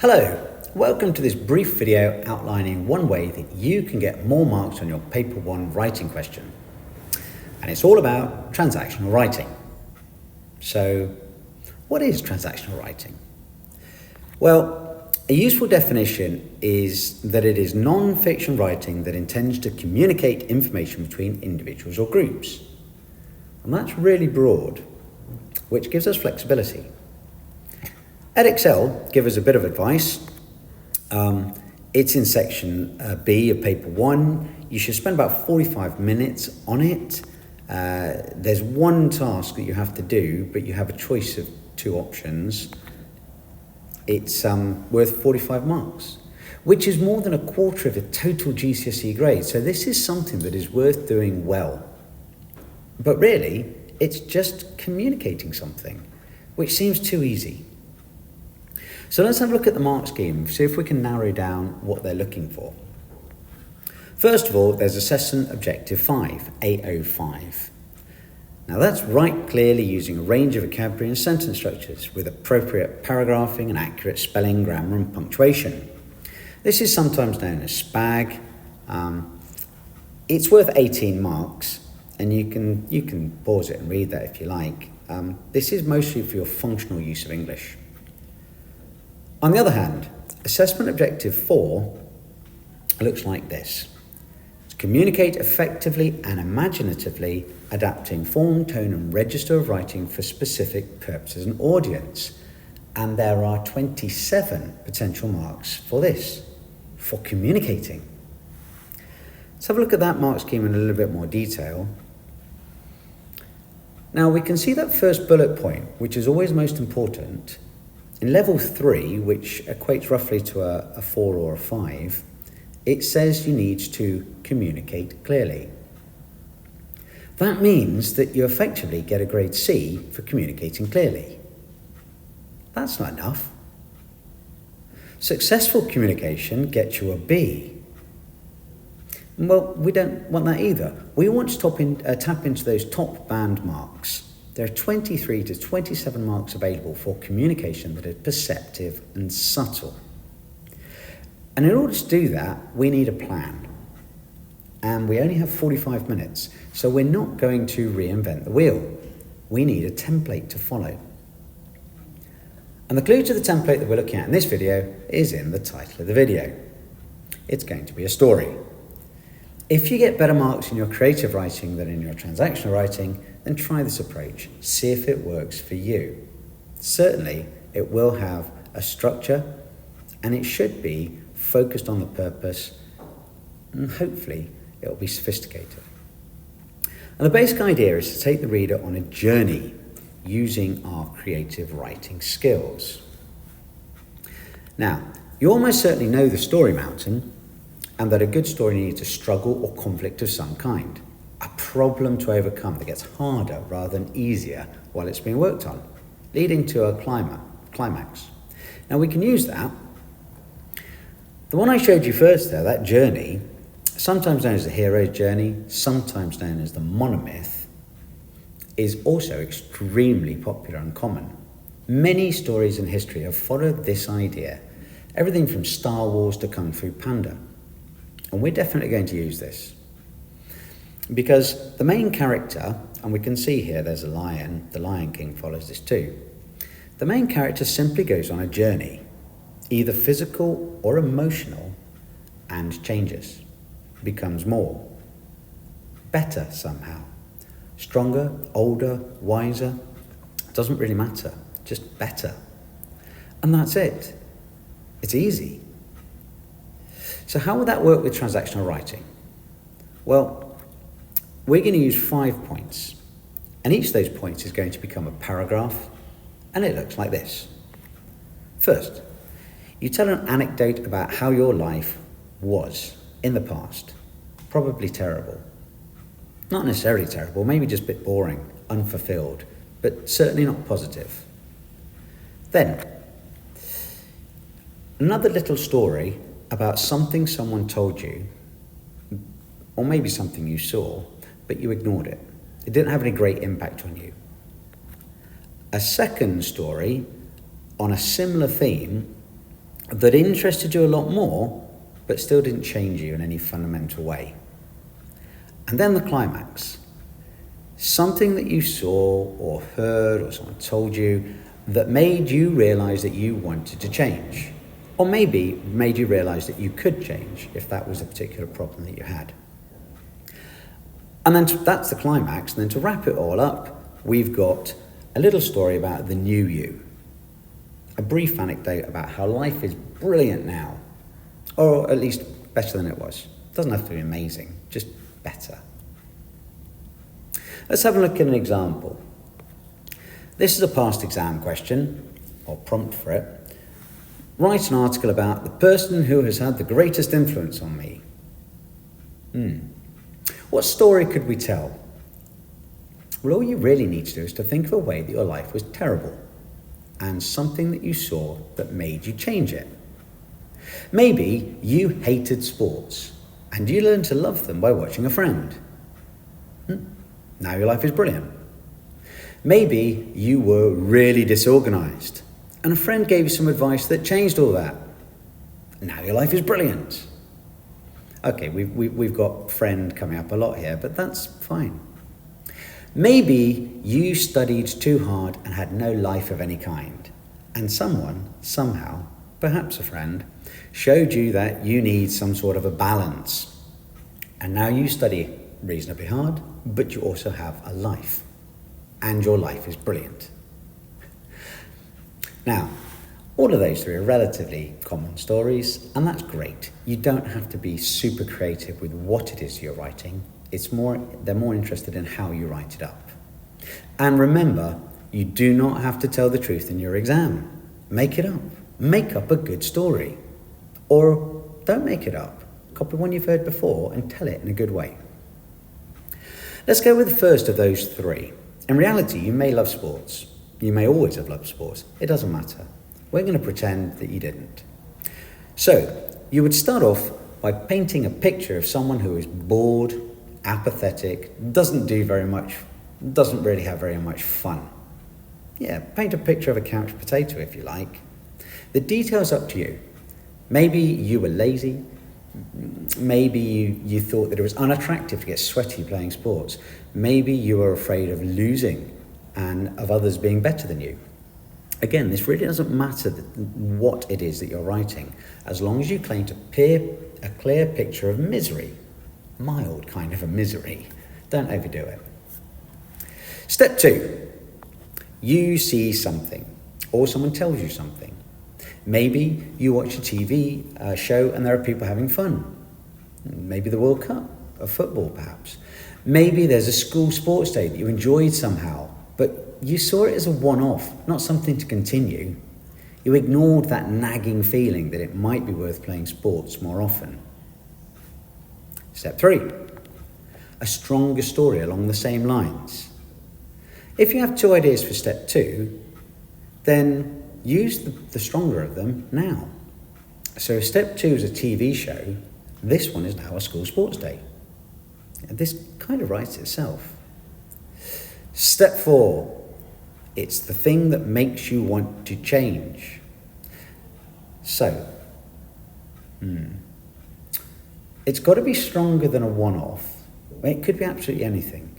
Hello, welcome to this brief video outlining one way that you can get more marks on your paper 1 writing question. And it's all about transactional writing. So, what is transactional writing? Well, a useful definition is that it is non-fiction writing that intends to communicate information between individuals or groups. And that's really broad, which gives us flexibility. Edexcel give us a bit of advice. It's in section B of paper 1. You should spend about 45 minutes on it. There's one task that you have to do, but you have a choice of 2 options. It's worth 45 marks, which is more than a quarter of a total GCSE grade. So this is something that is worth doing well. But really, it's just communicating something, which seems too easy. So let's have a look at the mark scheme, see if we can narrow down what they're looking for. First of all, there's Assessment Objective 5, AO5. Now that's write clearly using a range of vocabulary and sentence structures with appropriate paragraphing and accurate spelling, grammar and punctuation. This is sometimes known as SPAG. It's worth 18 marks, and you can pause it and read that if you like. This is mostly for your functional use of English. On the other hand, Assessment Objective 4 looks like this. It's communicate effectively and imaginatively, adapting form, tone and register of writing for specific purposes and audience. And there are 27 potential marks for this, for communicating. Let's have a look at that mark scheme in a little bit more detail. Now we can see that first bullet point, which is always most important. In level 3, which equates roughly to a 4 or a 5, it says you need to communicate clearly. That means that you effectively get a grade C for communicating clearly. That's not enough. Successful communication gets you a B. Well, we don't want that either. We want to tap into those top band marks. There are 23 to 27 marks available for communication that are perceptive and subtle. And in order to do that, we need a plan. And we only have 45 minutes, so we're not going to reinvent the wheel. We need a template to follow. And the clue to the template that we're looking at in this video is in the title of the video. It's going to be a story. If you get better marks in your creative writing than in your transactional writing, then try this approach. See if it works for you. Certainly, it will have a structure and it should be focused on the purpose, and hopefully it will be sophisticated. And the basic idea is to take the reader on a journey using our creative writing skills. Now, you almost certainly know the story mountain, and that a good story needs a struggle or conflict of some kind, a problem to overcome that gets harder rather than easier while it's being worked on, leading to a climax. Now we can use that. The one I showed you first there, that journey, sometimes known as the hero's journey, sometimes known as the monomyth, is also extremely popular and common. Many stories in history have followed this idea, everything from Star Wars to Kung Fu Panda. And we're definitely going to use this. Because the main character, and we can see here there's a lion, the Lion King follows this too. The main character simply goes on a journey, either physical or emotional, and changes, becomes more, better somehow, stronger, older, wiser, doesn't really matter, just better. And that's it. It's easy. So how would that work with transactional writing? Well, we're going to use 5 points, and each of those points is going to become a paragraph, and it looks like this. First, you tell an anecdote about how your life was in the past. Probably terrible. Not necessarily terrible, maybe just a bit boring, unfulfilled, but certainly not positive. Then, another little story about something someone told you, or maybe something you saw, but you ignored it. It didn't have any great impact on you. A second story on a similar theme that interested you a lot more, but still didn't change you in any fundamental way. And then the climax. Something that you saw or heard or someone told you that made you realise that you wanted to change. Or maybe made you realise that you could change if that was a particular problem that you had. And then that's the climax. And then to wrap it all up, we've got a little story about the new you. A brief anecdote about how life is brilliant now. Or at least better than it was. Doesn't have to be amazing, just better. Let's have a look at an example. This is a past exam question, or prompt for it. Write an article about the person who has had the greatest influence on me. What story could we tell? Well, all you really need to do is to think of a way that your life was terrible and something that you saw that made you change it. Maybe you hated sports and you learned to love them by watching a friend. Now your life is brilliant. Maybe you were really disorganised and a friend gave you some advice that changed all that. Now your life is brilliant. Okay, we've got friend coming up a lot here, but that's fine. Maybe you studied too hard and had no life of any kind, and someone, somehow, perhaps a friend, showed you that you need some sort of a balance. And now you study reasonably hard, but you also have a life, and your life is brilliant. Now, all of those three are relatively common stories, and that's great. You don't have to be super creative with what it is you're writing. They're more interested in how you write it up. And remember, you do not have to tell the truth in your exam. Make it up. Make up a good story. Or don't make it up. Copy one you've heard before and tell it in a good way. Let's go with the first of those three. In reality, you may love sports. You may always have loved sports. It doesn't matter. We're going to pretend that you didn't. So, you would start off by painting a picture of someone who is bored, apathetic, doesn't do very much, doesn't really have very much fun. Yeah, paint a picture of a couch potato if you like. The detail's up to you. Maybe you were lazy. Maybe you thought that it was unattractive to get sweaty playing sports. Maybe you were afraid of losing and of others being better than you. Again, this really doesn't matter what it is that you're writing, as long as you claim to paint a clear picture of misery. Mild kind of a misery. Don't overdo it. Step 2. You see something, or someone tells you something. Maybe you watch a TV show and there are people having fun. Maybe the World Cup of football, perhaps. Maybe there's a school sports day that you enjoyed somehow, but you saw it as a one-off, not something to continue. You ignored that nagging feeling that it might be worth playing sports more often. Step 3. A stronger story along the same lines. If you have 2 ideas for step 2, then use the stronger of them now. So if step 2 is a TV show, this one is now a school sports day. And this kind of writes itself. Step 4, it's the thing that makes you want to change. So, it's got to be stronger than a one-off. It could be absolutely anything.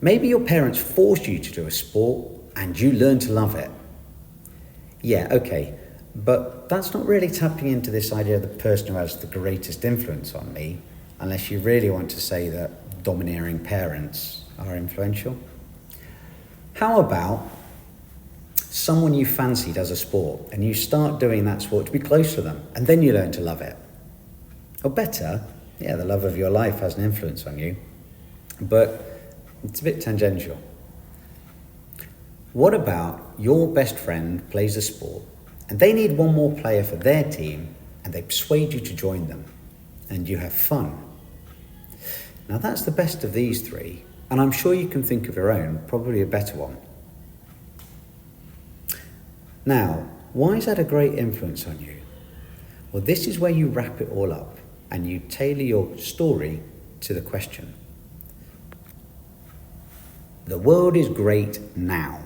Maybe your parents forced you to do a sport and you learned to love it. Yeah, okay, but that's not really tapping into this idea of the person who has the greatest influence on me, unless you really want to say that domineering parents are influential. How about someone you fancy does a sport and you start doing that sport to be close to them and then you learn to love it? Or better, yeah, the love of your life has an influence on you, but it's a bit tangential. What about your best friend plays a sport and they need one more player for their team and they persuade you to join them and you have fun? Now that's the best of these 3, and I'm sure you can think of your own, probably a better one. Now, why is that a great influence on you? Well, this is where you wrap it all up and you tailor your story to the question. The world is great now.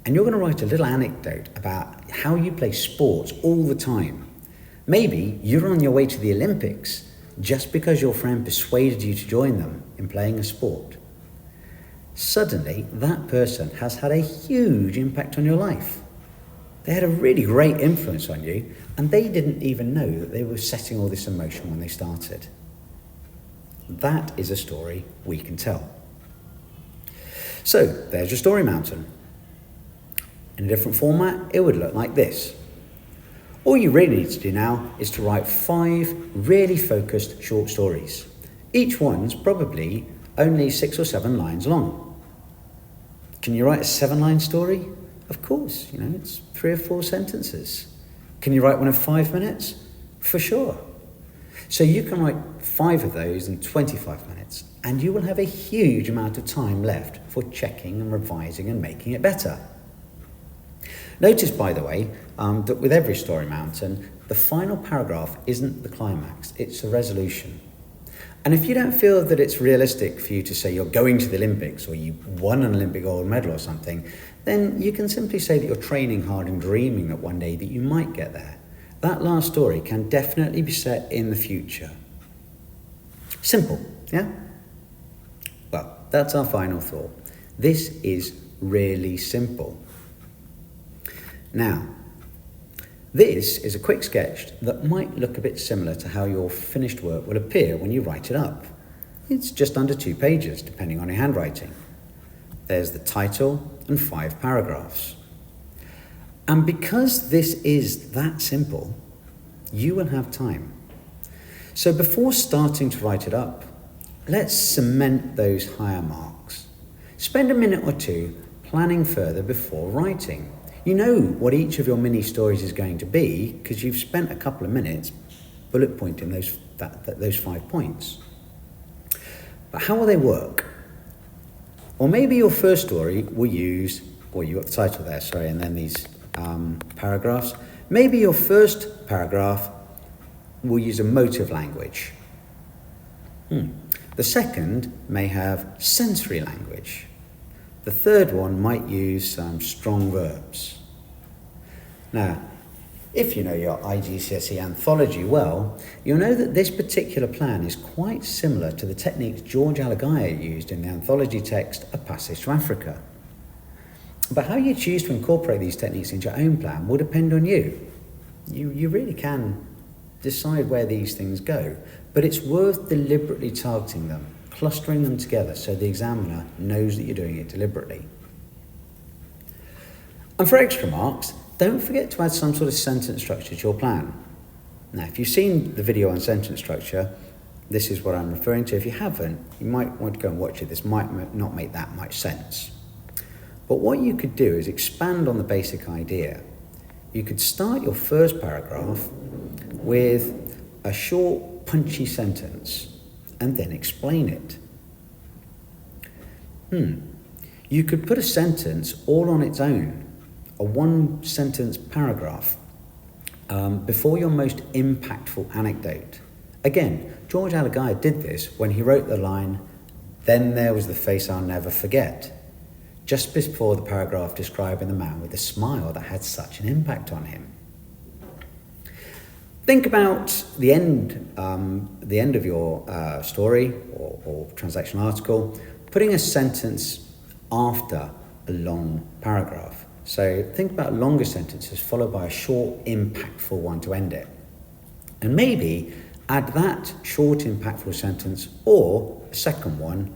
And you're going to write a little anecdote about how you play sports all the time. Maybe you're on your way to the Olympics just because your friend persuaded you to join them in playing a sport. Suddenly, that person has had a huge impact on your life. They had a really great influence on you, and they didn't even know that they were setting all this in motion when they started. That is a story we can tell. So, there's your story mountain. In a different format, it would look like this. All you really need to do now is to write 5 really focused short stories. Each one's probably only 6 or 7 lines long. Can you write a 7-line story? Of course, it's 3 or 4 sentences. Can you write one in 5 minutes? For sure. So you can write 5 of those in 25 minutes, and you will have a huge amount of time left for checking and revising and making it better. Notice, by the way, that with every story mountain, the final paragraph isn't the climax, it's a resolution. And if you don't feel that it's realistic for you to say you're going to the Olympics or you won an Olympic gold medal or something, then you can simply say that you're training hard and dreaming that one day that you might get there. That last story can definitely be set in the future. Simple, yeah? Well, that's our final thought. This is really simple. Now, this is a quick sketch that might look a bit similar to how your finished work will appear when you write it up. It's just under 2 pages, depending on your handwriting. There's the title and 5 paragraphs. And because this is that simple, you will have time. So before starting to write it up, let's cement those higher marks. Spend a minute or 2 planning further before writing. You know what each of your mini stories is going to be because you've spent a couple of minutes bullet pointing those 5 points. But how will they work? Or maybe your first story will use, well, you got the title there, sorry, and then these paragraphs. Maybe your first paragraph will use emotive language. The second may have sensory language. The third one might use some strong verbs. Now, if you know your GCSE anthology well, you'll know that this particular plan is quite similar to the techniques George Alagiah used in the anthology text A Passage to Africa. But how you choose to incorporate these techniques into your own plan will depend on you. You really can decide where these things go, but it's worth deliberately targeting them, clustering them together so the examiner knows that you're doing it deliberately. And for extra marks, don't forget to add some sort of sentence structure to your plan. Now, if you've seen the video on sentence structure, this is what I'm referring to. If you haven't, you might want to go and watch it. This might not make that much sense. But what you could do is expand on the basic idea. You could start your first paragraph with a short, punchy sentence and then explain it. You could put a sentence all on its own, a 1-sentence paragraph, before your most impactful anecdote. Again, George Alagiah did this when he wrote the line, "Then there was the face I'll never forget," just before the paragraph describing the man with the smile that had such an impact on him. Think about the end of your story or transactional article, putting a sentence after a long paragraph. So think about longer sentences followed by a short, impactful one to end it. And maybe add that short, impactful sentence or a second one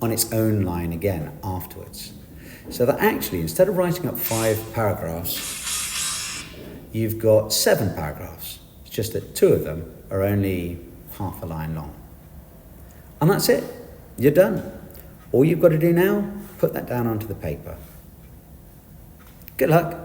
on its own line again afterwards. So that actually, instead of writing up 5 paragraphs, you've got 7 paragraphs. It's just that 2 of them are only half a line long. And that's it. You're done. All you've got to do now, put that down onto the paper. Good luck.